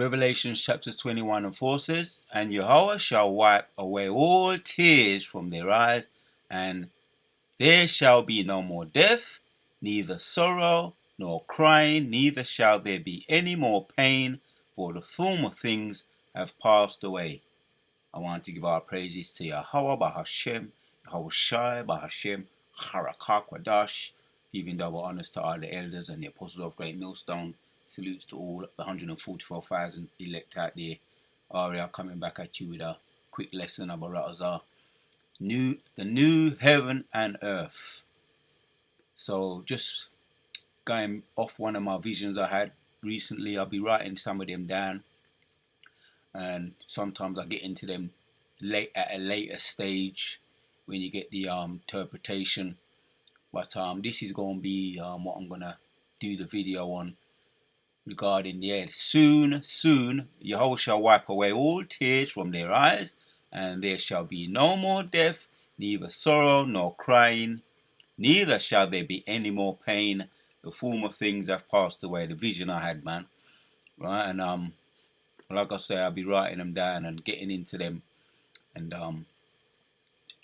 Revelation chapters 21 and 4 says, "And Yahweh shall wipe away all tears from their eyes, and there shall be no more death, neither sorrow nor crying, neither shall there be any more pain, for the former things have passed away." I want to give our praises to Yahweh Bahashem, Yahweh Shai Bahashem, Harakak giving double honors to all the elders and the apostles of Great Millstone. Salutes to all the 144,000 elect out there. Aria coming back at you with a quick lesson about the new heaven and earth. So just going off one of my visions I had recently, I'll be writing some of them down, and sometimes I get into them at a later stage when you get the interpretation. But this is going to be what I'm going to do the video on regarding soon Yahweh shall wipe away all tears from their eyes, and there shall be no more death, neither sorrow nor crying, neither shall there be any more pain. The former things have passed away. The vision I had, man, right? And like I say, I'll be writing them down and getting into them, and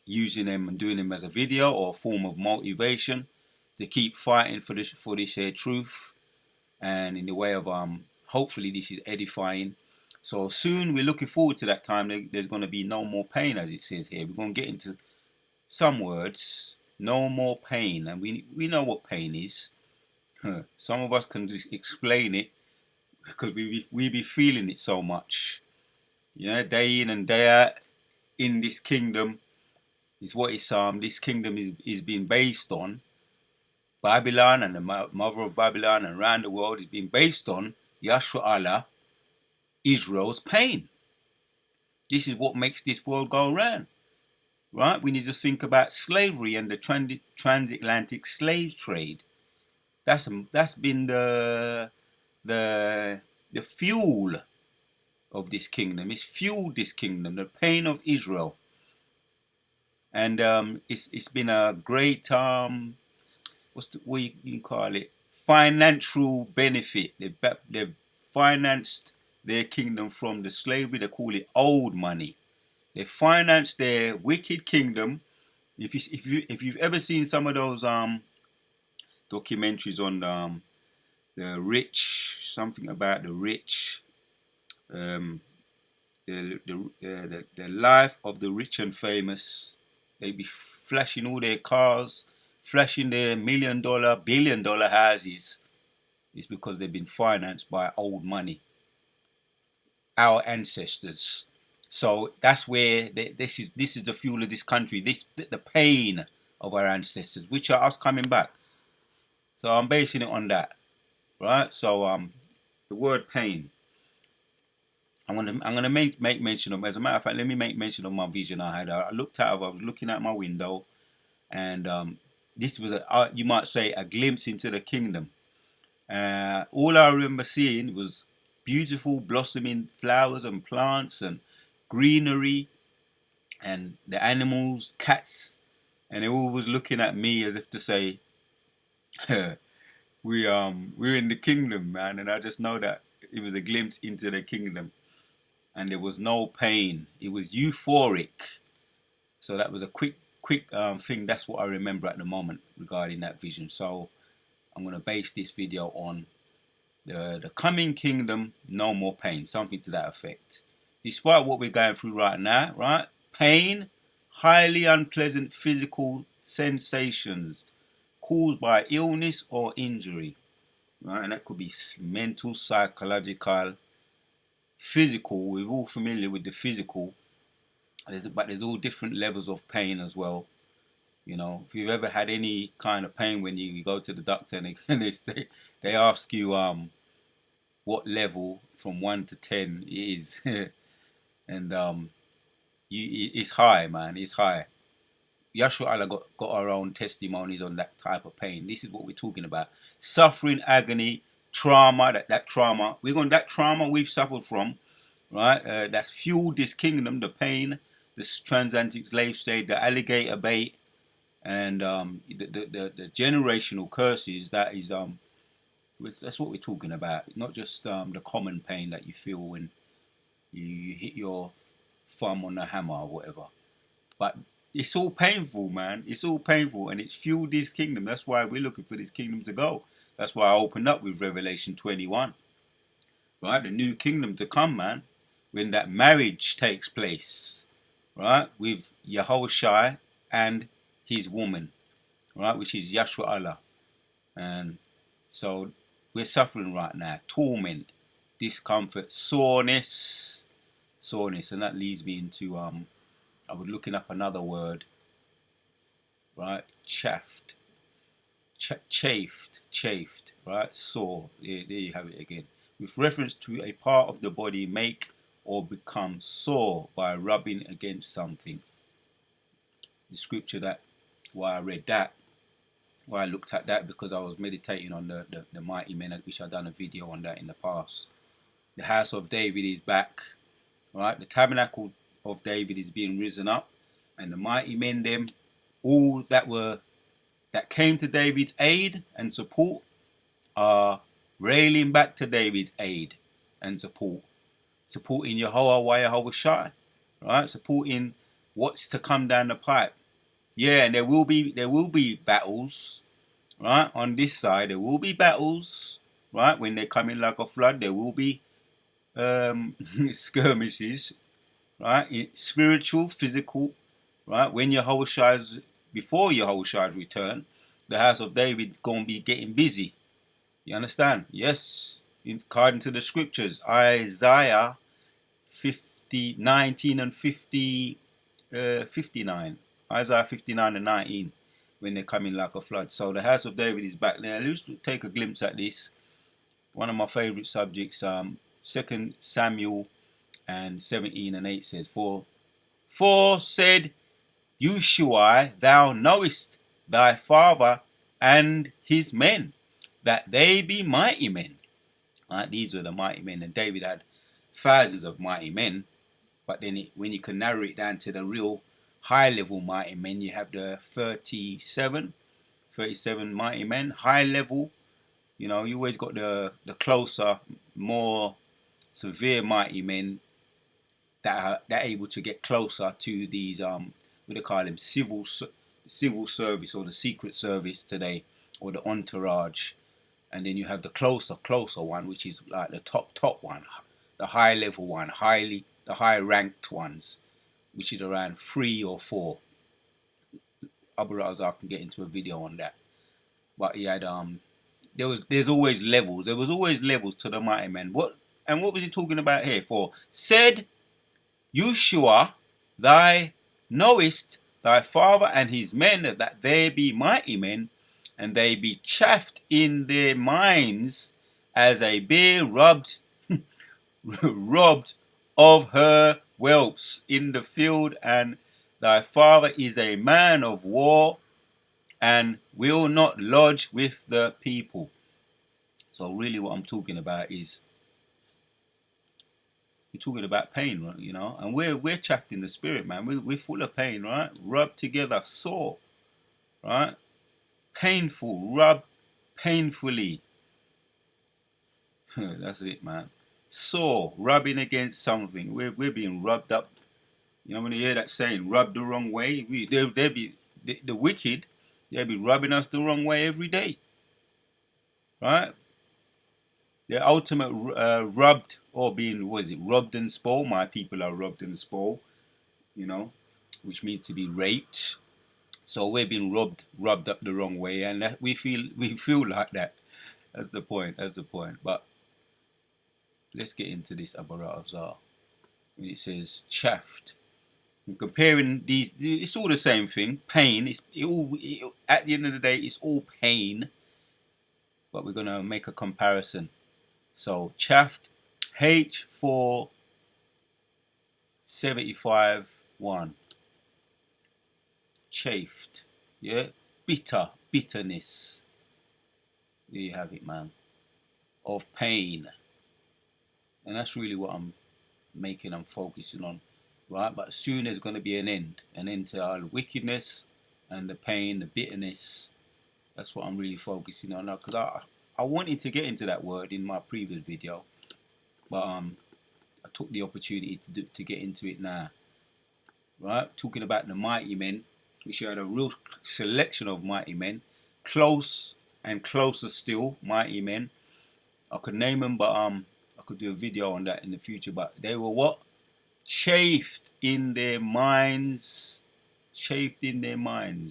using them and doing them as a video or a form of motivation to keep fighting for this truth, and in the way of hopefully this is edifying. So soon we're looking forward to that time. There's going to be no more pain, as it says here. We're going to get into some words. No more pain, and we know what pain is. Some of us can just explain it because we be feeling it so much. Yeah, day in and day out in this kingdom is what it's this kingdom is being based on. Babylon and the mother of Babylon and around the world is being based on Yahshua Allah, Israel's pain. This is what makes this world go around, right? We need to think about slavery and the transatlantic slave trade. That's been the fuel of this kingdom. It's fueled this kingdom, the pain of Israel, and it's been a great what you call it, financial benefit. They've financed their kingdom from the slavery. They call it old money. They financed their wicked kingdom. If you've ever seen some of those documentaries on the rich, something about the rich, the life of the rich and famous, they be flashing all their cars, flashing their $1 million, $1 billion houses. It's because they've been financed by old money, our ancestors. So that's where this is the fuel of this country. The pain of our ancestors, which are us coming back. So I'm basing it on that, right? So the word pain. I'm gonna make mention of. As a matter of fact, let me make mention of my vision I had. I was looking out my window, and this was you might say a glimpse into the kingdom. All I remember seeing was beautiful blossoming flowers and plants and greenery, and the animals, cats, and they all was looking at me as if to say, we're in the kingdom, man. And I just know that it was a glimpse into the kingdom, and there was no pain. It was euphoric. So that was a quick thing. That's what I remember at the moment regarding that vision. So I'm going to base this video on the coming kingdom, no more pain, something to that effect. Despite what we're going through right now, right? Pain, highly unpleasant physical sensations caused by illness or injury, right? And that could be mental, psychological, physical. We're all familiar with the physical, but there's all different levels of pain as well. You know, if you've ever had any kind of pain when you go to the doctor and they ask you what level from 1 to 10 it is, and it's high, man. It's high. Yahshua Allah got our own testimonies on that type of pain. This is what we're talking about: suffering, agony, trauma. That trauma that trauma we've suffered from, right? That's fueled this kingdom, the pain, this transatlantic slave trade, the alligator bait, and the generational curses that is That's what we're talking about, not just the common pain that you feel when you hit your thumb on a hammer or whatever. But it's all painful, man. It's all painful, and it's fueled this kingdom. That's why we're looking for this kingdom to go. That's why I opened up with Revelation 21, right? The new kingdom to come, man, when that marriage takes place, right, with Yahushua and his woman, right, which is Yahshua Allah. And so we're suffering right now, torment, discomfort, soreness, and that leads me into I was looking up another word, right? Chafed, chafed, right? Sore. There you have it again. With reference to a part of the body make or become sore by rubbing against something. The scripture that, why I read that, why I looked at that, because I was meditating on the mighty men, which I've done a video on that in the past. The house of David is back, right? The tabernacle of David is being risen up, and the mighty men, them, all that came to David's aid and support, are railing back to David's aid and support, supporting Yahweh Shai, right? Supporting what's to come down the pipe. Yeah, and there will be battles, right? On this side, there will be battles, right? When they come in like a flood, there will be skirmishes, right? Spiritual, physical, right? When before Yahushua's return, the house of David gonna be getting busy. You understand? Yes, according to the scriptures, Isaiah 19 and 59, Isaiah 59 and 19, when they come in like a flood. So the house of David is back there. Let's take a glimpse at this. One of my favorite subjects, 2 Samuel and 17 and 8 says, For said Yeshua, thou knowest thy father and his men, that they be mighty men. Right, these were the mighty men, and David had thousands of mighty men. But then when you can narrow it down to the real high-level mighty men, you have the 37 mighty men, high level. You know, you always got the closer, more severe mighty men that are able to get closer to these what they call them, civil service, or the secret service today, or the entourage. And then you have the closer one, which is like the top one, the high level one, the high ranked ones, which is around 3 or 4. Abu Razak can get into a video on that. But he had there's always levels. There was always levels to the mighty men. What was he talking about here? For said Yeshua, thou knowest thy father and his men, that they be mighty men, and they be chafed in their minds as a bear robbed of her whelps in the field, and thy father is a man of war and will not lodge with the people. So really what I'm talking about is, we're talking about pain, right? You know, and we're chaffed in the spirit, man. We're full of pain, right? Rubbed together, sore, right? Painful, rub painfully. That's it, man. Sore, rubbing against something. We're being rubbed up. You know, when you hear that saying, rubbed the wrong way, they'll be the wicked. They'll be rubbing us the wrong way every day, right? The ultimate rubbed, or being, what is it, rubbed and spoiled. My people are rubbed and spoiled, you know, which means to be raped. So we're being rubbed up the wrong way, and we feel like that. That's the point. But let's get into this Abarat Azar. When it says chaffed, and comparing these, it's all the same thing. Pain. At the end of the day, it's all pain. But we're gonna make a comparison. So chaffed, H475:1. Chafed, yeah, bitterness. There you have it, man. Of pain, and that's really what I'm focusing on, right? But soon there's going to be an end to our wickedness and the pain, the bitterness. That's what I'm really focusing on now, because I wanted to get into that word in my previous video, but I took the opportunity to get into it now. Right, talking about the mighty men, which had a real selection of mighty men, close and closer still mighty men. I could name them, but I could do a video on that in the future. But they were what? Chafed in their minds,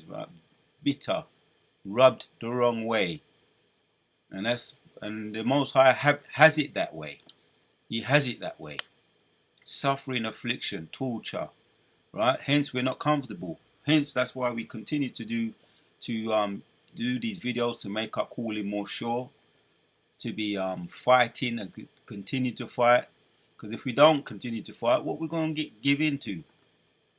right? Bitter, rubbed the wrong way, and the Most High has it that way. He has it that way. Suffering, affliction, torture, right? Hence, we're not comfortable. Hence, that's why we continue to do these videos to make our calling more sure, to be fighting and continue to fight. Because if we don't continue to fight, what we're going to give into,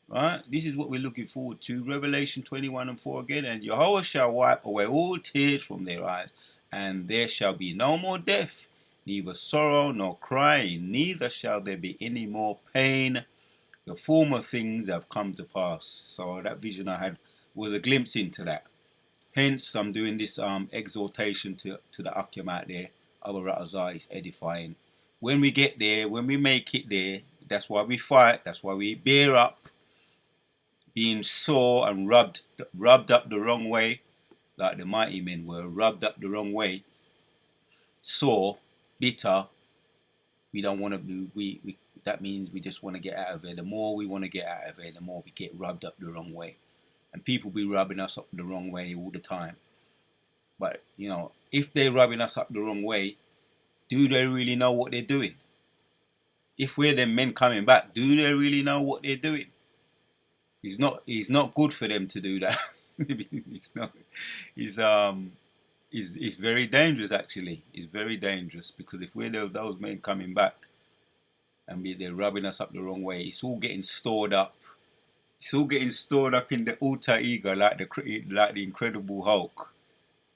right? This is what we're looking forward to. Revelation 21:4 again. And Jehovah shall wipe away all tears from their eyes, and there shall be no more death, neither sorrow nor crying, neither shall there be any more pain. The former things have come to pass. So that vision I had was a glimpse into that. Hence, I'm doing this exhortation to the Akim out there. Our Ratazar is edifying. When we get there, when we make it there, that's why we fight. That's why we bear up, being sore and rubbed up the wrong way, like the mighty men were rubbed up the wrong way, sore, bitter. We don't want to be. We that means we just want to get out of it. The more we want to get out of it, the more we get rubbed up the wrong way. And people be rubbing us up the wrong way all the time. But, you know, if they're rubbing us up the wrong way, do they really know what they're doing? If we're them men coming back, do they really know what they're doing? It's not good for them to do that. It's very dangerous, actually. It's very dangerous, because if we're those men coming back and they're rubbing us up the wrong way, it's all getting stored up. It's all getting stored up in the alter ego, like the Incredible Hulk.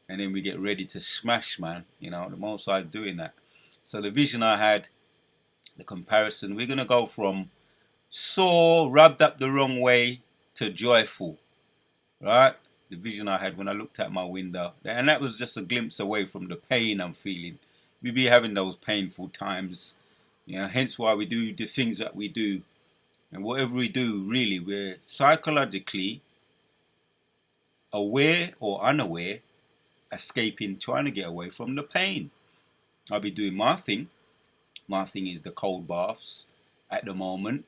And then we get ready to smash, man. You know, the Most High is doing that. So the vision I had, the comparison, we're going to go from sore, rubbed up the wrong way, to joyful. Right? The vision I had when I looked out my window. And that was just a glimpse away from the pain I'm feeling. We be having those painful times. You know, hence why we do the things that we do. And whatever we do, really, we're psychologically aware or unaware, escaping, trying to get away from the pain. I'll be doing my thing. My thing is the cold baths at the moment.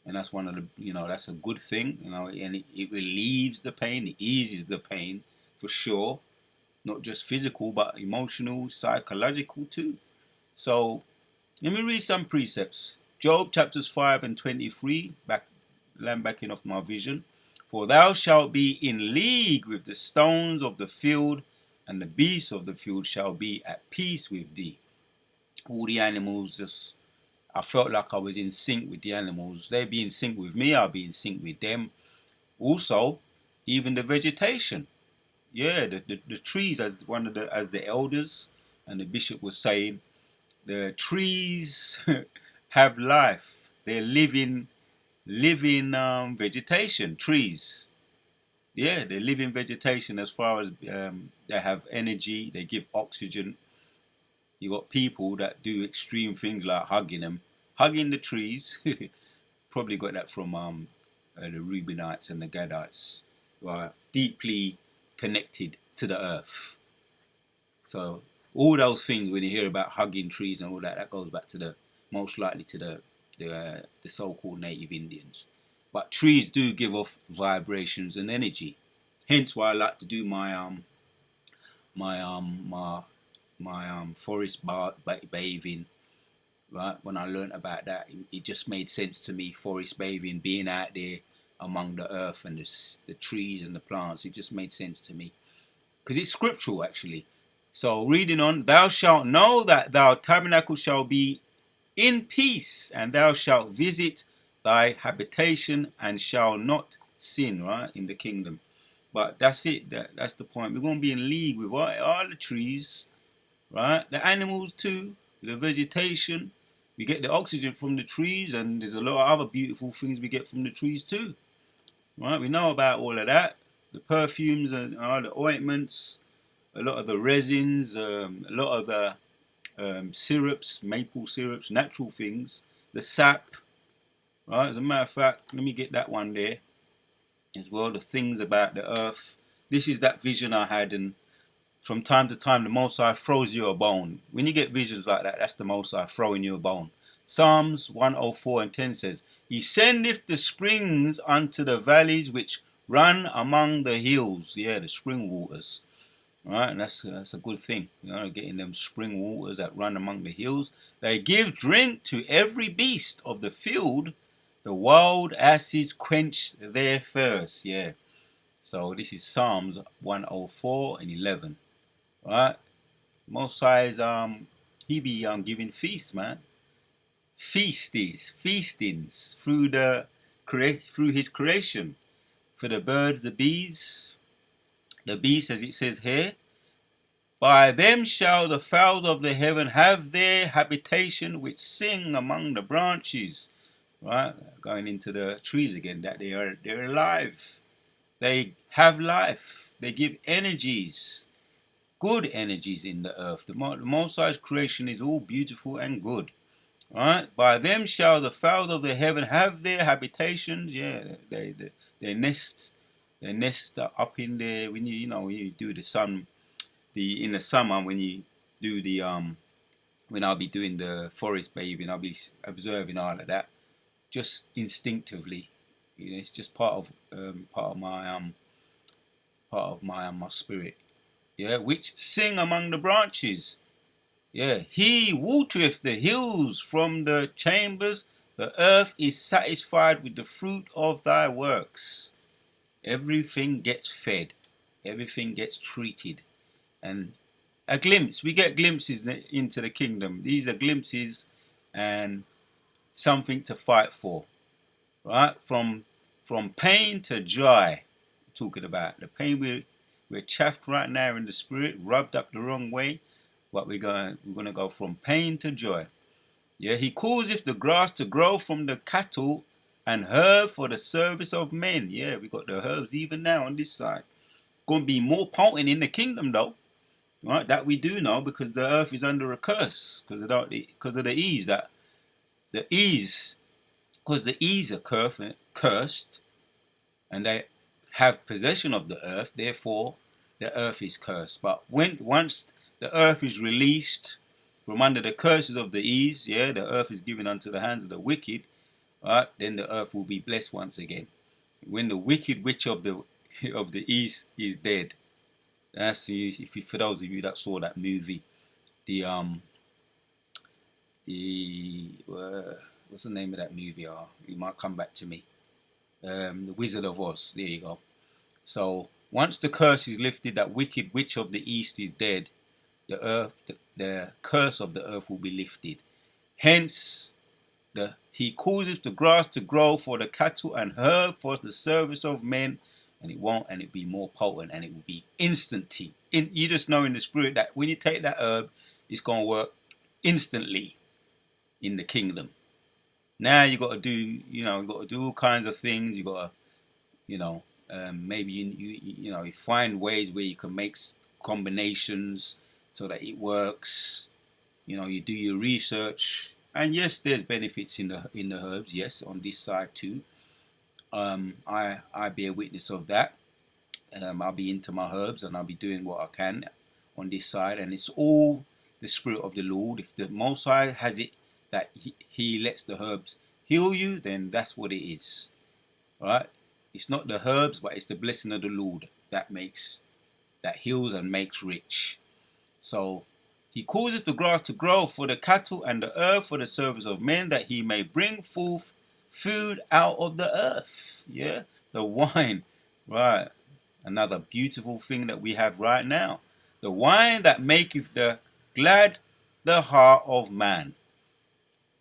And that's one of the, you know, that's a good thing, you know, and it relieves the pain, it eases the pain for sure. Not just physical, but emotional, psychological too. So, let me read some precepts. Job chapters 5 and 23, backing off my vision. For thou shalt be in league with the stones of the field, and the beasts of the field shall be at peace with thee. All the animals just, I felt like I was in sync with the animals. They'd be in sync with me, I'll be in sync with them. Also, even the vegetation. Yeah, the trees, as the elders and the bishop was saying, the trees have life. They're living vegetation, trees. Yeah, they're living vegetation as far as they have energy, they give oxygen. You got people that do extreme things like hugging the trees. Probably got that from the Reubenites and the Gadites, who are deeply connected to the earth. So all those things, when you hear about hugging trees and all that, that goes back to the most likely to the so-called native Indians. But trees do give off vibrations and energy. Hence why I like to do my forest bathing. Right, when I learnt about that, it just made sense to me. Forest bathing, being out there among the earth and the trees and the plants, it just made sense to me, because it's scriptural actually. So reading on, thou shalt know that thy tabernacle shall be in peace, and thou shalt visit thy habitation and shall not sin, right, in the kingdom. But that's it, that's the point. We're going to be in league with all the trees, right, the animals too, the vegetation. We get the oxygen from the trees, and there's a lot of other beautiful things we get from the trees too, right? We know about all of that, the perfumes and all the ointments, a lot of the resins, a lot of the syrups, maple syrups, natural things, the sap. Right. As a matter of fact, let me get that one there as well. The things about the earth. This is that vision I had, and from time to time, the Most High throws you a bone. When you get visions like that, that's the Most High throwing you a bone. Psalms 104:10 says, He sendeth the springs unto the valleys which run among the hills. Yeah, the spring waters. All right, and that's a good thing. Getting them spring waters that run among the hills. They give drink to every beast of the field. The wild asses quench their thirst. Yeah. So this is Psalms 104:11. Right? Most High is he be giving feasts, man. Feastings through his creation. For the birds, the bees, as it says here, by them shall the fowls of the heaven have their habitation, which sing among the branches. Right? Going into the trees again, that they're alive. They have life. They give energies, good energies in the earth. The Most High's creation is all beautiful and good. Right? By them shall the fowls of the heaven have their habitations. Yeah, they nest. They nest up in there when when you do in the summer when you do the when I'll be doing the forest bathing, I'll be observing all of that just instinctively. It's just part of my spirit. Yeah, which sing among the branches. Yeah, he watereth the hills from the chambers. The earth is satisfied with the fruit of thy works. Everything gets fed. Everything gets treated. And a glimpse. We get glimpses into the kingdom. These are glimpses and something to fight for. Right? From pain to joy. Talking about the pain we're chaffed right now in the spirit, rubbed up the wrong way. But we're gonna go from pain to joy. Yeah, he causeth the grass to grow from the cattle and herb for the service of men. Yeah, we got the herbs even now on this side. Gonna be more potent in the kingdom though. Right, that we do know because the earth is under a curse because of the ease because the ease are cursed and they have possession of the earth. Therefore, the earth is cursed. But once the earth is released from under the curses of the ease, yeah, the earth is given unto the hands of the wicked. Right, then the earth will be blessed once again. When the wicked witch of the east is dead. That's for those of you that saw that movie, the what's the name of that movie? You might come back to me. The Wizard of Oz. There you go. So once the curse is lifted, that wicked witch of the east is dead. The curse of the earth will be lifted. Hence, he causes the grass to grow for the cattle and herb for the service of men, and it be more potent, and it will be instantly. You just know in the spirit that when you take that herb, it's gonna work instantly in the kingdom. Now you got to do all kinds of things. You got to, maybe you find ways where you can make combinations so that it works. You do your research, and yes, there's benefits in the herbs. Yes, on this side too. I be a witness of that. I'll be into my herbs and I'll be doing what I can on this side, and it's all the spirit of the Lord. If the Most High has it that he lets the herbs heal you, then that's what it is. Right? It's not the herbs, but it's the blessing of the Lord that heals and makes rich. So he causeth the grass to grow for the cattle and the herb for the service of men, that he may bring forth food out of the earth. Yeah, the wine, right? Another beautiful thing that we have right now. The wine that maketh glad the heart of man.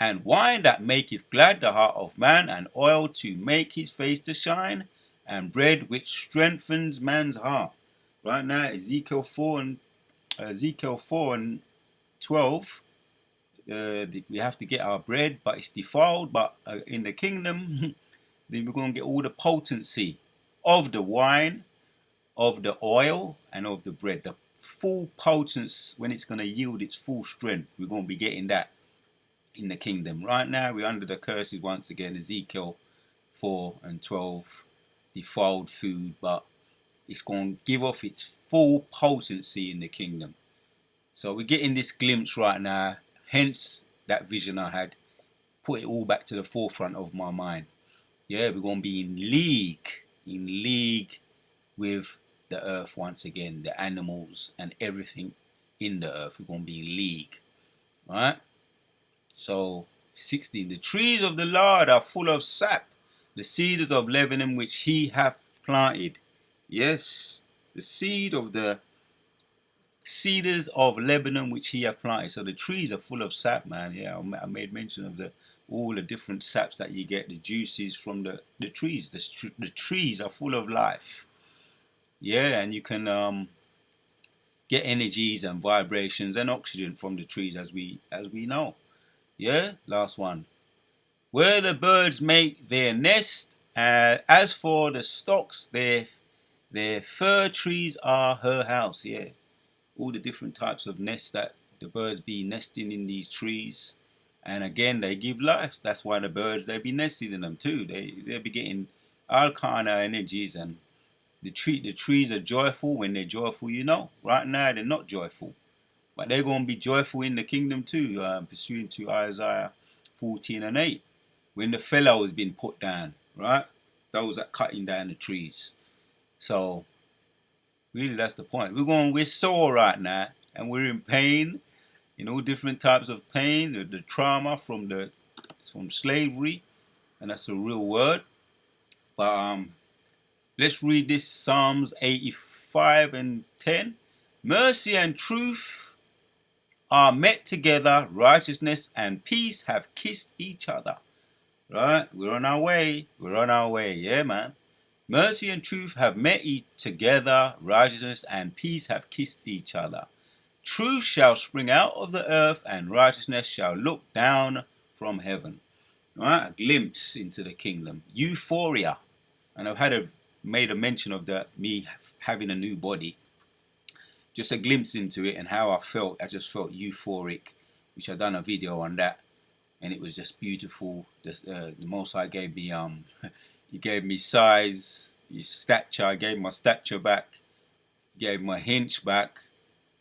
And wine that maketh glad the heart of man, and oil to make his face to shine, and bread which strengthens man's heart. Right now, Ezekiel 4 and 12. We have to get our bread, but it's defiled. But in the kingdom, then we're going to get all the potency of the wine, of the oil, and of the bread. The full potence, when it's going to yield its full strength. We're going to be getting that in the kingdom. Right now, we're under the curses once again. Ezekiel 4 and 12, defiled food, but it's going to give off its full potency in the kingdom. So we're getting this glimpse right now, hence that vision I had. Put it all back to the forefront of my mind. Yeah, we're going to be in league with the earth once again, the animals and everything in the earth. We're going to be in league. Right? So 16, the trees of the Lord are full of sap, the cedars of Lebanon which he hath planted. Yes, the seed of the cedars of Lebanon which he hath planted. So the trees are full of sap, man. Yeah, I made mention of all the different saps that you get, the juices from the trees. The trees are full of life. Yeah, and you can get energies and vibrations and oxygen from the trees, as we know. Yeah, last one. Where the birds make their nest, as for the stocks, their fir trees are her house. Yeah, all the different types of nests that the birds be nesting in these trees, and again they give life. That's why the birds, they be nesting in them too. They be getting all kind of energies, and the trees are joyful when they're joyful. You know, right now they're not joyful, but they're going to be joyful in the kingdom too, pursuant to Isaiah 14 and 8, when the fellow has been put down, right? Those that cutting down the trees. So really, that's the point. We're sore right now, and we're in pain, in all different types of pain, the trauma from slavery, and that's a real word. But let's read this Psalms 85 and 10. Mercy and truth are met together, righteousness and peace have kissed each other. Right? We're on our way. We're on our way. Yeah, man. Mercy and truth have met together, righteousness and peace have kissed each other. Truth shall spring out of the earth, and righteousness shall look down from heaven. Right? A glimpse into the kingdom. Euphoria. And I've made a mention of that, me having a new body. Just a glimpse into it and how I felt. I just felt euphoric, which I done a video on that, and it was just beautiful. The Most High gave me he gave me size, his stature. I gave my stature back, gave my hinge back,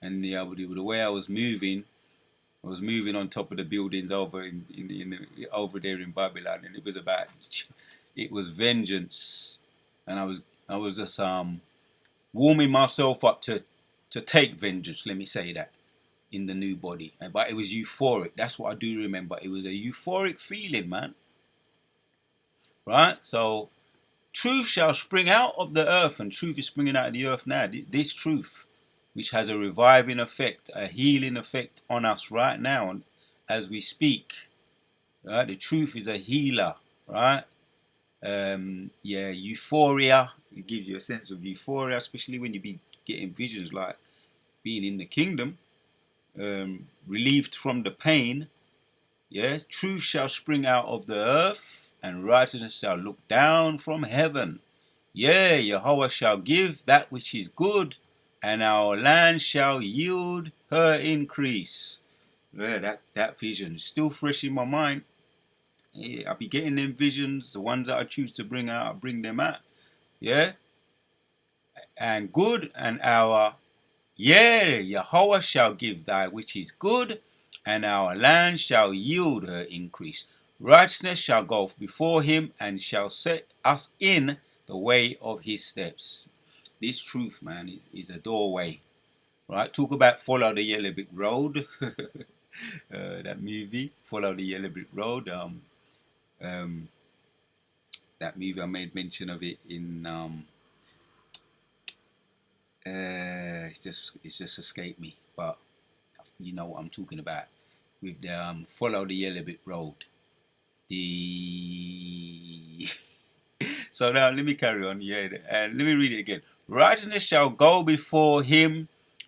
and the way I was moving on top of the buildings over over there in Babylon, and it was vengeance, and I was just warming myself up to take vengeance. Let me say that, in the new body. But it was euphoric. That's what I do remember. It was a euphoric feeling, man. Right? So truth shall spring out of the earth, and truth is springing out of the earth now. This truth, which has a reviving effect, a healing effect on us right now as we speak. Right? The truth is a healer. Right? Euphoria. It gives you a sense of euphoria, especially when you be getting visions like being in the kingdom, relieved from the pain. Yes, truth shall spring out of the earth, and righteousness shall look down from heaven. Yea, Yahweh shall give that which is good, and our land shall yield her increase. Yeah, that vision is still fresh in my mind. Yeah, I'll be getting them visions, the ones that I choose to bring out, I'll bring them out. Yeah, and good, and our Yahweh shall give that which is good, and our land shall yield her increase. Righteousness shall go before him, and shall set us in the way of his steps. This truth, man, is a doorway. Right? Talk about Follow the Yellow Brick Road. That movie, Follow the Yellow Brick Road. That movie, I made mention of it in it's just escaped me, but you know what I'm talking about, with the Follow the Yellow Brick Road. So now let me carry on. Yeah, and let me read it again. Righteousness shall go before him,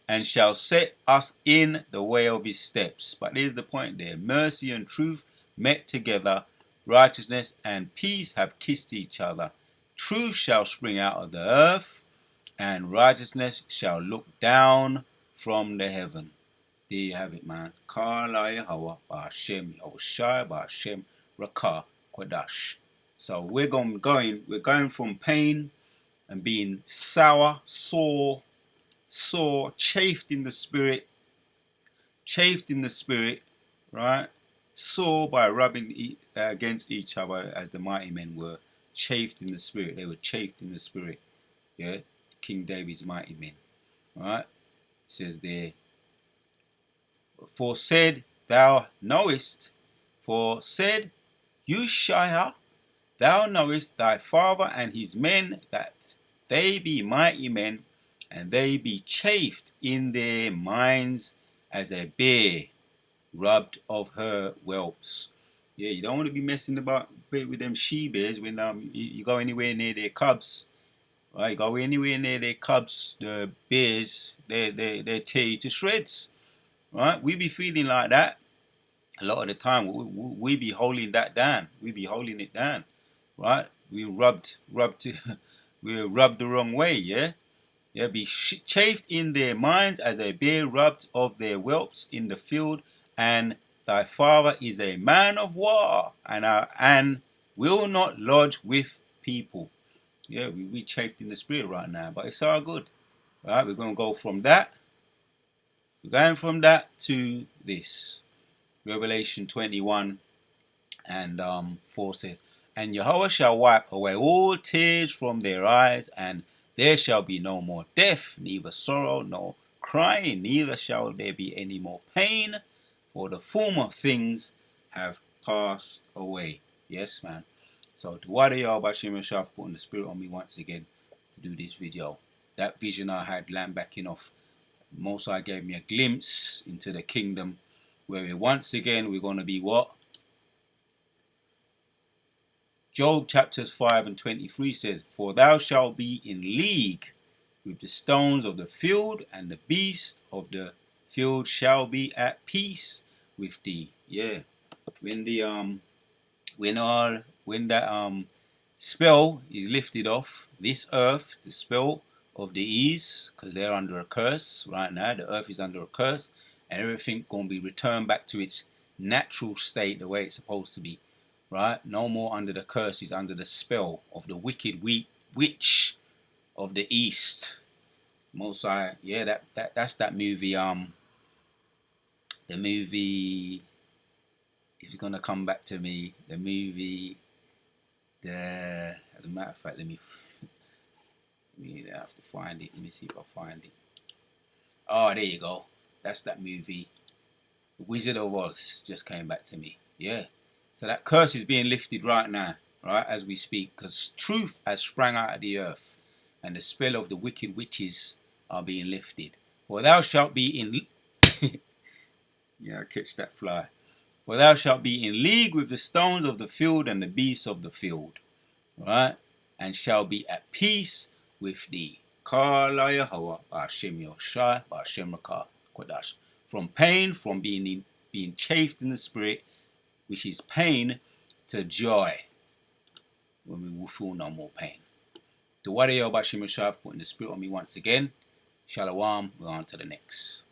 and shall set us in the way of his steps. But there's the point there. Mercy and truth met together, righteousness and peace have kissed each other. Truth shall spring out of the earth, and righteousness shall look down from the heaven. There you have it, man. Kala Yahweh Ba'Hashem Yahushai Ba'Hashem Rakah Kodash. So we're going from pain and being sour, sore, chafed in the spirit, right? Sore by rubbing against each other, as the mighty men were chafed in the spirit. They were chafed in the spirit. Yeah, King David's mighty men. Right? It says there, for said thou knowest, for said Uzziah, thou knowest thy father and his men, that they be mighty men, and they be chafed in their minds as a bear rubbed of her whelps. Yeah, you don't want to be messing about with them she bears when you go anywhere near their cubs. Right, go anywhere near their cubs, the bears, they tear you to shreds. Right, we be feeling like that a lot of the time. We be holding that down. We be holding it down. Right, we rubbed we rubbed the wrong way. Yeah. Yeah, be chafed in their minds as a bear rubbed of their whelps in the field, and thy father is a man of war, and will not lodge with people. Yeah, we chafed in the spirit right now, but it's all good. Right, we're going to go from that. We're going from that to this. Revelation 21 and 4 says, and Yahweh shall wipe away all tears from their eyes, and there shall be no more death, neither sorrow, nor crying, neither shall there be any more pain, for the former things have passed away. Yes, man. So, to what Yahweh Hashem Yeshua putting the spirit on me once again to do this video. That vision I had land backing off, Most High gave me a glimpse into the kingdom, where once again we're going to be what? Job chapters 5 and 23 says, for thou shalt be in league with the stones of the field, and the beasts of the field shall be at peace with thee. Yeah. When that spell is lifted off this earth, the spell of the ease, because they're under a curse right now. The earth is under a curse, and everything going to be returned back to its natural state, the way it's supposed to be. Right? No more under the curses, under the spell of the wicked witch of the east. Most High, yeah, that's that movie. The movie, if you're gonna come back to me, the movie, as a matter of fact, let me have to find it. Let me see if I find it. Oh, there you go. That's that movie. The Wizard of Oz just came back to me. Yeah. So that curse is being lifted right now, right, as we speak, because truth has sprang out of the earth, and the spell of the wicked witches are being lifted. For thou shalt be in yeah, catch that fly. For thou shalt be in league with the stones of the field and the beasts of the field, right, and shall be at peace with thee. Kala Yahweh Ba'Hashem Yahushai Ba'Hashem Rakah Kodash. From pain, from being chafed in the spirit, which is pain, to joy, when we will feel no more pain. The Warrior Ba'Hashem Yeshua putting the spirit on me once again. Shalom, we're on to the next.